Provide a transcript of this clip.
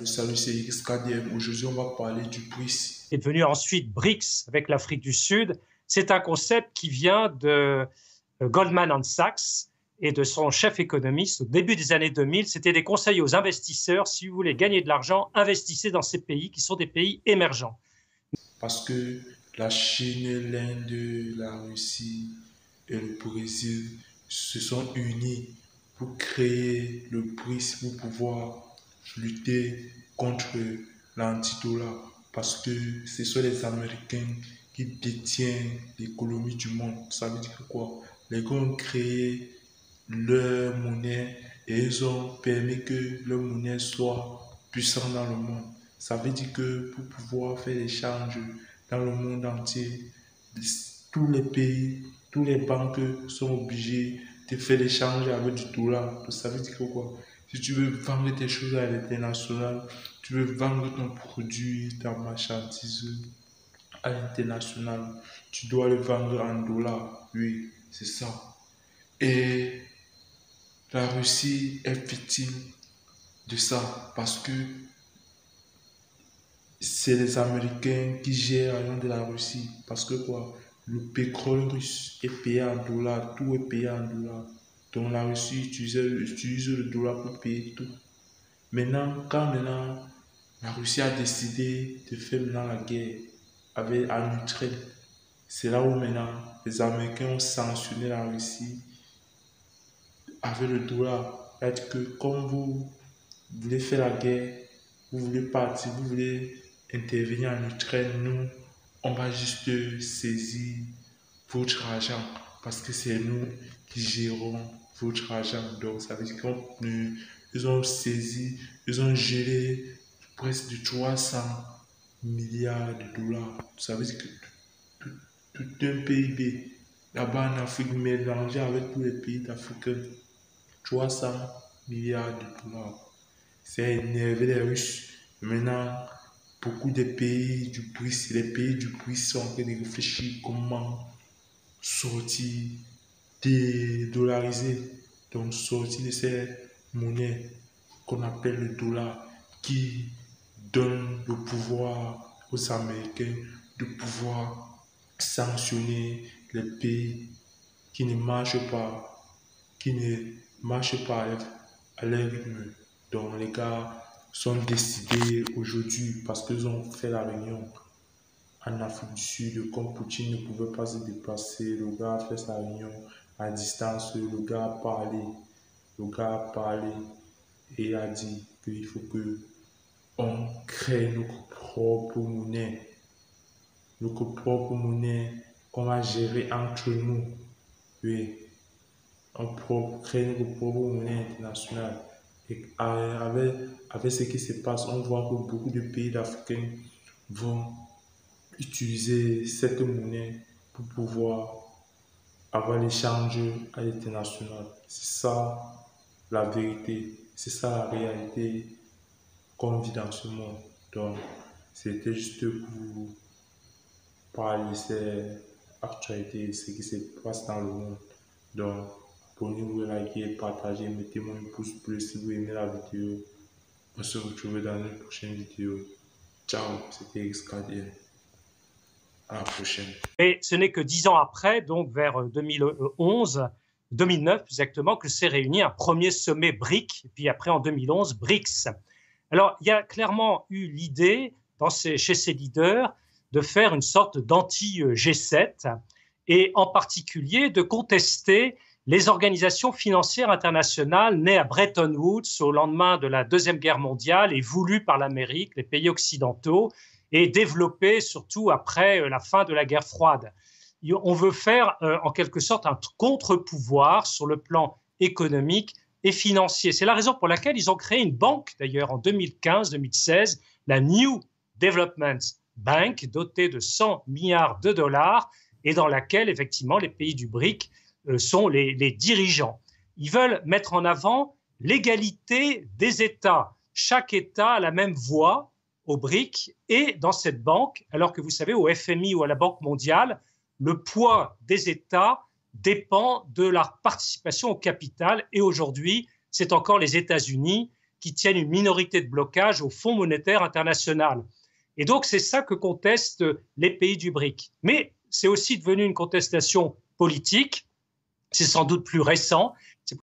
Salut, c'est XKDM. Aujourd'hui, on va parler du BRICS. Est devenu ensuite BRICS avec l'Afrique du Sud. C'est un concept qui vient de Goldman Sachs et de son chef économiste au début des années 2000. C'était des conseils aux investisseurs. Si vous voulez gagner de l'argent, investissez dans ces pays qui sont des pays émergents. Parce que la Chine, l'Inde, la Russie et le Brésil se sont unis pour créer le BRICS pour pouvoir lutter contre l'anti-dollar. Parce que ce sont les Américains qui détiennent l'économie du monde. Ça veut dire quoi? Les gars ont créé leur monnaie et ils ont permis que leur monnaie soit puissante dans le monde. Ça veut dire que pour pouvoir faire l'échange dans le monde entier, tous les pays, tous les banques sont obligés de faire l'échange avec du dollar. Ça veut dire que quoi? Si tu veux vendre tes choses à l'international, tu veux vendre ton produit, ta marchandise à l'international, tu dois le vendre en dollars. Oui, c'est ça. Et la Russie est victime de ça parce que c'est les Américains qui gèrent rien de la Russie. Parce que quoi? Le pétrole russe est payé en dollars, tout est payé en dollars. Donc la Russie utilise le dollar pour payer tout. Maintenant, la Russie a décidé de faire maintenant la guerre en Ukraine, c'est là où maintenant les Américains ont sanctionné la Russie avec le dollar. C'est-à-dire que comme vous voulez faire la guerre, vous voulez partir, vous voulez intervenir en Ukraine, nous, on va juste saisir votre argent parce que c'est nous qui gérons votre argent. Donc, ça veut dire qu'ils ont saisi, ils ont géré presque de 300 milliards de dollars. Ça veut dire que tout un PIB là-bas en Afrique mélangé avec tous les pays d'Afrique, 300 milliards de dollars. C'est énervé les Russes. Maintenant, beaucoup de pays du BRICS, les pays du BRICS sont en train de réfléchir comment sortir, dédollariser, donc sortir de ces monnaies qu'on appelle le dollar, qui donne le pouvoir aux Américains de pouvoir sanctionner les pays qui ne marchent pas, à leur rythme. Donc les gars sont décidés aujourd'hui parce qu'ils ont fait la réunion en Afrique du Sud, comme Poutine ne pouvait pas se déplacer, le gars a fait sa réunion à distance, le gars a parlé et a dit qu'il faut que on crée notre propre monnaie qu'on va gérer entre nous. Oui, on crée notre propre monnaie internationale. Et avec ce qui se passe, on voit que beaucoup de pays d'Africains vont utiliser cette monnaie pour pouvoir avoir l'échange à l'international. C'est ça la vérité, c'est ça la réalité qu'on vit dans ce monde. Donc, c'était juste pour parler de cette actualité, ce qui se passe dans le monde. Donc, abonnez-vous, likez, partagez, mettez-moi un pouce bleu si vous aimez la vidéo. On se retrouve dans une prochaine vidéo. Ciao, c'était XKDN. À la prochaine. Et ce n'est que 10 ans après, donc vers 2011, 2009 exactement, que s'est réuni un premier sommet BRIC, et puis après en 2011, BRICS. Alors, il y a clairement eu l'idée chez ces leaders de faire une sorte d'anti-G7 et en particulier de contester les organisations financières internationales nées à Bretton Woods au lendemain de la Deuxième Guerre mondiale et voulues par l'Amérique, les pays occidentaux, et développées surtout après la fin de la guerre froide. On veut faire en quelque sorte un contre-pouvoir sur le plan économique et financier. C'est la raison pour laquelle ils ont créé une banque, d'ailleurs, en 2015-2016, la New Development Bank, dotée de 100 milliards de dollars, et dans laquelle, effectivement, les pays du BRIC sont les dirigeants. Ils veulent mettre en avant l'égalité des États. Chaque État a la même voix au BRIC et dans cette banque, alors que vous savez, au FMI ou à la Banque mondiale, le poids des États dépend de leur participation au capital. Et aujourd'hui, c'est encore les États-Unis qui tiennent une minorité de blocage au Fonds monétaire international. Et donc, c'est ça que contestent les pays du BRIC. Mais c'est aussi devenu une contestation politique. C'est sans doute plus récent. C'est